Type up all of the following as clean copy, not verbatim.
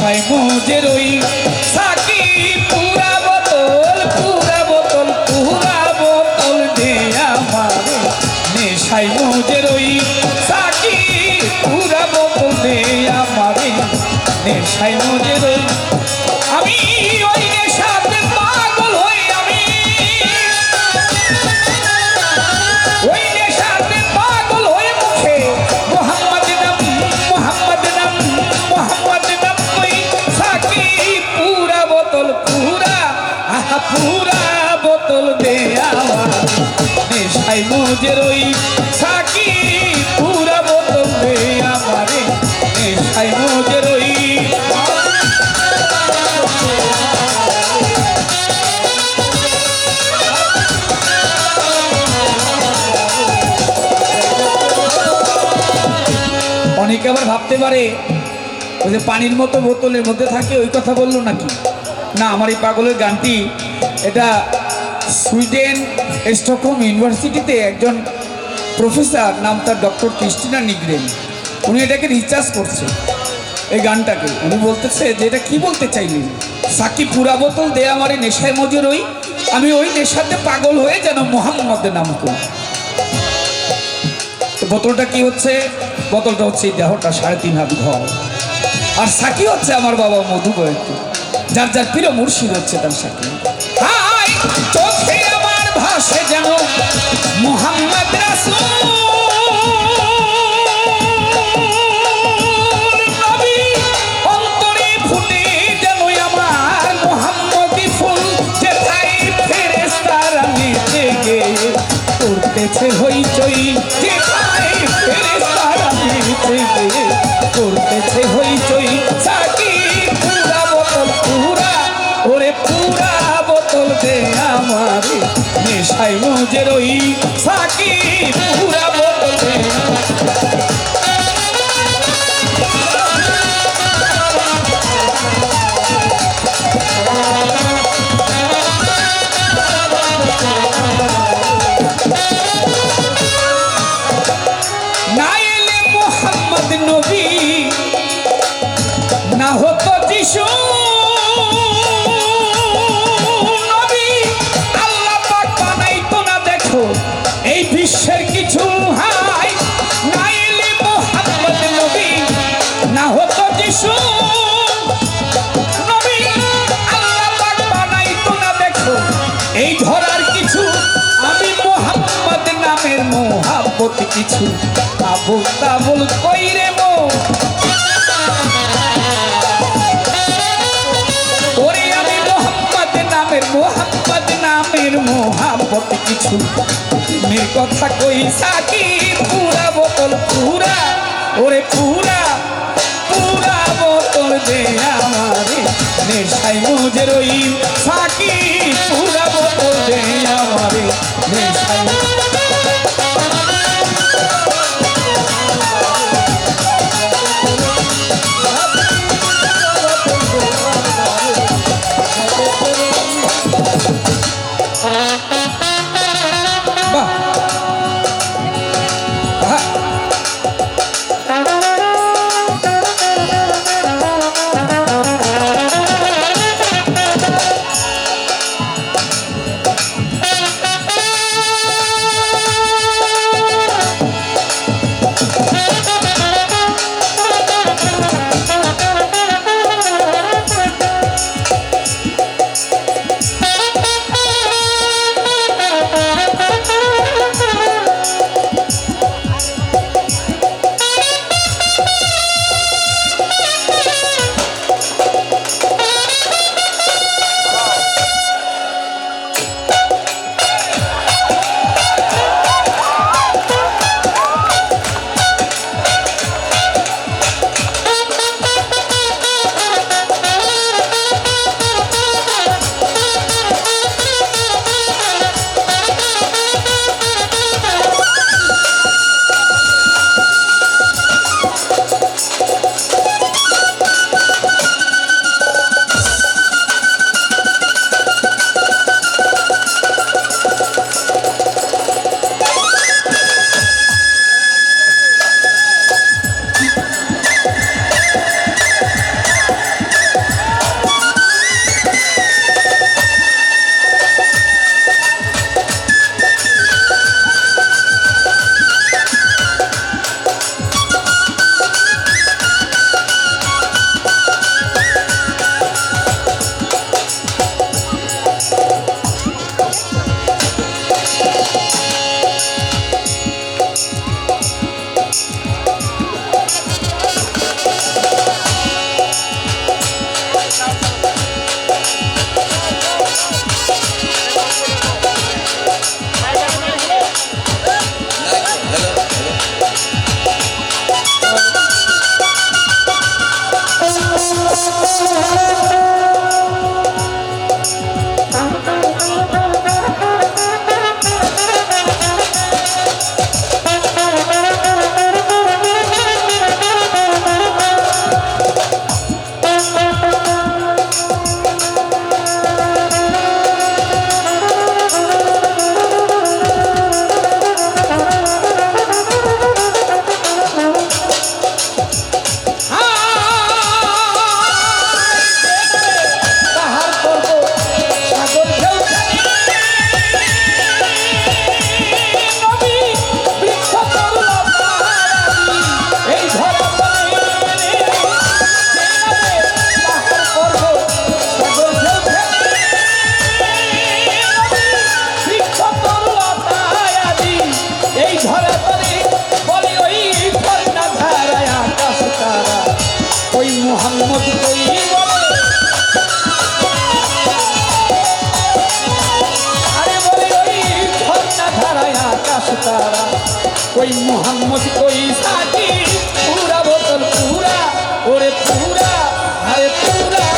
নেশায় মজের ওই সাকি পুরা বোতল দে আমারে নেশায় মজের ওই সাকি পুরা বোতল দে আমারে নেশায় মজের ওই আমি ওই নেশাতে পাগল হই আমি ওই নেশাতে পাগল হয়ে মুখে মোহাম্মদ নাম ওই সাকি পুরা বোতল পুরা বোতল দে আমার নেশায় মজের ওই সাকি পুরা বোতল দে আমারে নেশায় মজের ওই অনেকে আবার ভাবতে পারে ওই যে পানির মতো বোতলের মধ্যে থাকে ওই কথা বললো নাকি না আমার এই পাগলের গানটি এটা সুইডেন স্টকহোম ইউনিভার্সিটিতে একজন প্রফেসর নাম তার ডক্টর ক্রিস্টিনা নিগ্রেন উনি এটাকে রিসার্চ করছে এই গানটাকে উনি বলতেছে যে এটা কি বলতে চাইলেন সাকি পুরা বোতল দে আমার নেশায় মজুর ওই আমি ওই নেশাতে পাগল হয়ে যেন মোহাম্মদের নাম করি বোতলটা কি হচ্ছে বোতলটা হচ্ছে এই দেহটা 3.5 হাত ঘর আর সাকি হচ্ছে আমার বাবা মধু বয়ন্তী যার যার প্রিয় মুর্শিদ হচ্ছে তার সাকি চোখে আমার ভাসে যেন মুহাম্মদ রাসূল নবী অন্তরে ফুটে যেন আমার মুহাম্মদি ফুল যেথায় ফেরেশতারা নেচে গে করতেছে হইচই যেথায় ফেরেশতারা নেচে গে করতেছে হইচই সাকি পুরা বোতল ওরে পুরা বোতল দে আমারে নেশায় মজের ওই সাকি পুরা বোতল দে না এলে মোহাম্মদ নবী না হতো যিশু এই বিশ্বের কিছু হাই না এলে মোহাম্মদ নবী না হতো যিশু নবী আল্লাহ পাক বানাইতো না দেখো এই ধরার কিছু আমি মোহাম্মদ নামের মোহাব্বত কিছু আবুল তাবুল কইরে মো ওরে আমি মোহাম্মদ নামের মোহাব্বত কিছু মের কথা কই সাকি পুরা বোতল ওরে পুরা বোতল দে আমারে নেশায় মজের ওই সাকি পুরা বোতল দে আমারে নেশায় कोई मोहम्मद कोई साकी पूरा बोतल पूरा ओरे पूरा अरे पूरा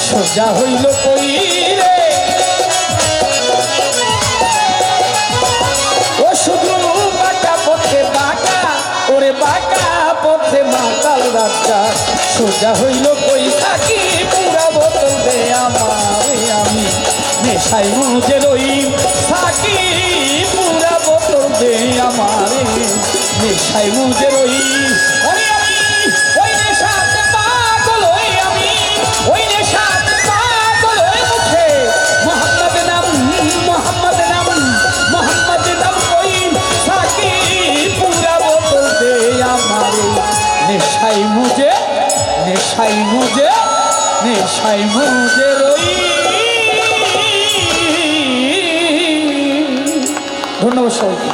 সোজা হইল কই রে ও শুধু বাঁকা পথে বাঁকা ওরে বাঁকা পথে মাতাল রাস্তা সোজা হইল কই থাকি পুরা বোতল দে আমারে আমি নেশায় মুজে রই থাকি পুরা বোতল দে আমারে নেশায় মুজে রই নেশাই মুজে রই। ধন্যবাদ সবাইকে।